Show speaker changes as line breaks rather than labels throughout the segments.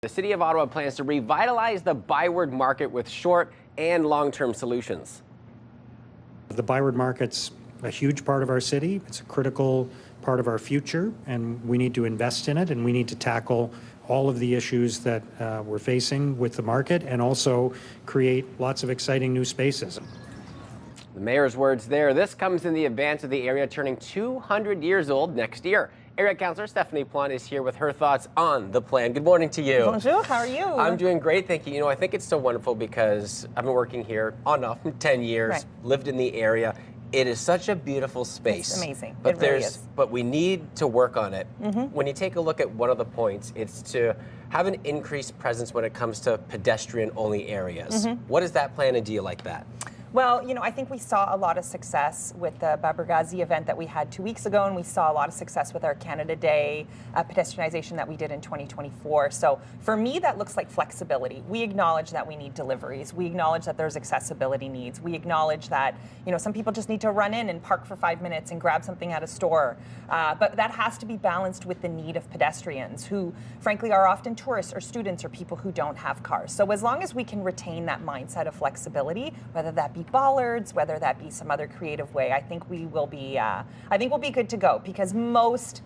The City of Ottawa plans to revitalize the Byward Market with short and long-term solutions.
The Byward Market's a huge part of our city. It's a critical part of our future, and we need to invest in it, and we need to tackle all of the issues that we're facing with the market and also create lots of exciting new spaces.
The mayor's words there. This comes in the advance of the area turning 200 years old next year. Area Councillor Stephanie Plante is here with her thoughts on the plan. Good morning to you.
Bonjour, how are you?
I'm doing great, thank you. You know, I think it's so wonderful because I've been working here on and off for 10 years,
Right.
lived in the area. It is such a beautiful space.
It's amazing.
But
It really is.
But we need to work on it. When you take a look at one of the points, it's to have an increased presence when it comes to pedestrian-only areas. What is that plan, and do you like that?
Well, you know, I think we saw a lot of success with the Babargazi event that we had 2 weeks ago, and we saw a lot of success with our Canada Day pedestrianization that we did in 2024. So for me, that looks like flexibility. We acknowledge that we need deliveries. We acknowledge that there's accessibility needs. We acknowledge that, you know, some people just need to run in and park for 5 minutes and grab something at a store. But that has to be balanced with the need of pedestrians who, frankly, are often tourists or students or people who don't have cars. So as long as we can retain that mindset of flexibility, whether that be bollards, whether that be some other creative way, I think we will be. I think we'll be good to go because most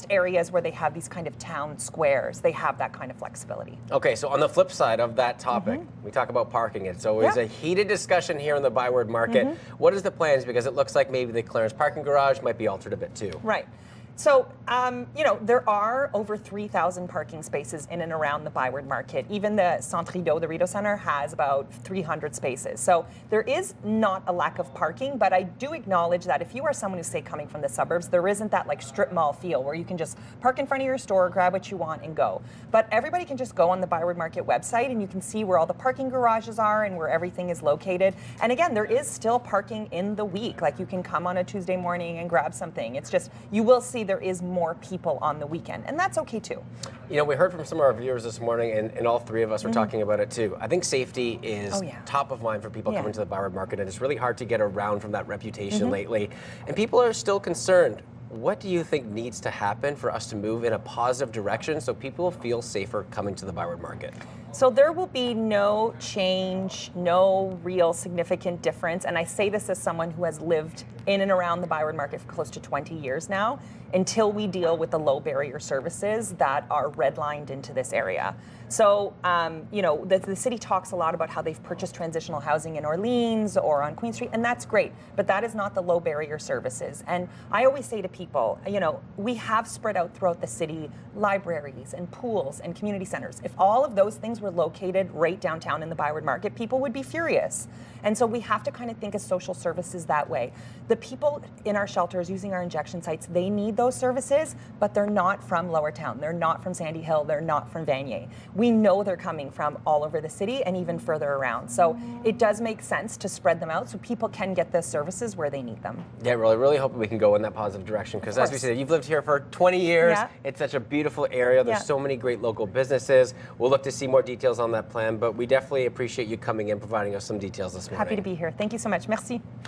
areas where they have these kind of town squares, they have that kind of flexibility.
Okay, so on the flip side of that topic, we talk about parking. It's always a heated discussion here in the Byward Market. What is the plans? Because it looks like maybe the Clarence parking garage might be altered a bit too.
Right. So, you know, there are over 3,000 parking spaces in and around the Byward Market. Even the Centre Rideau, the Rideau Center, has about 300 spaces. So there is not a lack of parking, but I do acknowledge that if you are someone who's, say, coming from the suburbs, there isn't that like strip mall feel where you can just park in front of your store, grab what you want and go. But everybody can just go on the Byward Market website and you can see where all the parking garages are and where everything is located. And again, there is still parking in the week. Like you can come on a Tuesday morning and grab something. It's just, you will see there is more people on the weekend, and that's okay too.
You know, we heard from some of our viewers this morning, and all three of us were talking about it too. I think safety is top of mind for people coming to the Byward Market, and it's really hard to get around from that reputation lately. And people are still concerned. What do you think needs to happen for us to move in a positive direction so people feel safer coming to the Byward Market?
So there will be no change, no real significant difference. And I say this as someone who has lived in and around the Byward Market for close to 20 years now, until we deal with the low barrier services that are redlined into this area. So, you know, the city talks a lot about how they've purchased transitional housing in Orleans or on Queen Street, and that's great, but that is not the low barrier services. And I always say to people, you know, we have spread out throughout the city libraries and pools and community centers. If all of those things were located right downtown in the Byward Market, people would be furious. And so we have to kind of think of social services that way. The people in our shelters using our injection sites, they need those services, but they're not from Lower Town. They're not from Sandy Hill. They're not from Vanier. We know they're coming from all over the city and even further around. So it does make sense to spread them out so people can get the services where they need them.
Yeah, really hope we can go in that positive direction because as we said, you've lived here for 20 years.
Yeah.
It's such a beautiful area. There's so many great local businesses. We'll look to see more details on that plan, but we definitely appreciate you coming in, providing us some details this morning.
Happy to be here. Thank you so much. Merci.